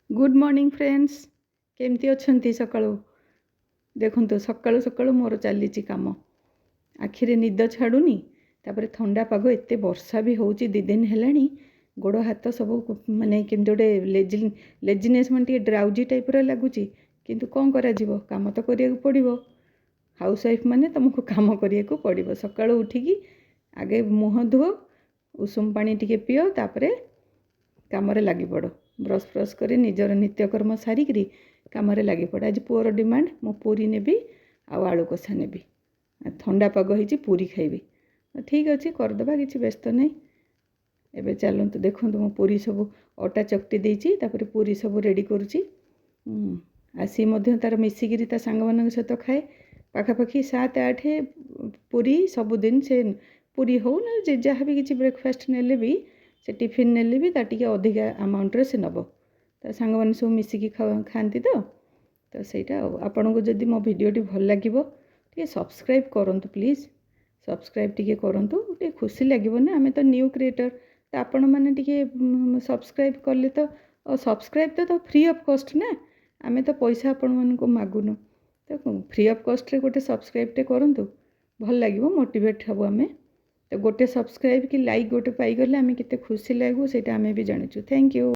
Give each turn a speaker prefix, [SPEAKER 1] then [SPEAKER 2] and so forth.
[SPEAKER 1] Good morning friends केमती अच्छी सकाळु देखु सकाळु सकाळु मोर चली कम आखिरे निद छाड़ुनी तापर थंडा पाग एत वर्षा भी हो दी दिन है गोड़ हाथ सब माने केमती गोटे लेजिनेस मैं ड्राउजी टाइप लगुच किंतु कौन करा काम तो करिया पड़ो हाउस वाइफ माने तुमको काम करिया पड़ो सकाळु उठिकी आगे मुँह धुओ उषुम पानी टिके पिओ तापर काम लगी पड़ ब्रश फ्रश कर निजर नित्यकर्म सारिकी कम लगी पड़ आज पुअर डिमांड मु पूरी नेबी आलू कषा नेबी ठंडा पाग हो पूरी खाइबी ठीक अच्छे करदे किसी व्यस्त नहीं एबे चलतु देखु मु पूरी सब अटा चकटी देती पूरी सब रेडी करुच्ची आसी तार मिसिकी सांग मान सहित खाए पाखापाखि 7-8 पूरी सबुदिन से पूरी हो ना जहाँ भी किसी ब्रेकफास्ट नेले भी से टिफिन नेले भी टी अधिका अमाउंट से नब तो सांग मैंने सब मिसिकी खाती तो सहीटा आपन को जदि मो भिडियोटी भल लगे टे सब्सक्राइब करूँ प्लीज़ सब्सक्राइब टी करूँ टे खुशी लगे ना आम तो न्यू क्रिएटर तो आपण मैंने टी सब्सक्राइब कले तो सब्सक्राइब तो फ्री ऑफ कॉस्ट ना आम तो पैसा आपण मानक मागुनु तो फ्री ऑफ कॉस्ट रे गोटे सब्सक्राइब टे करूँ भल लगे मोटिवेट हबु आमे तो गोटे सब्सक्राइब कि लाइक गोटे पाईगले आम के खुशी लगू से आम भी जाचु थैंक यू।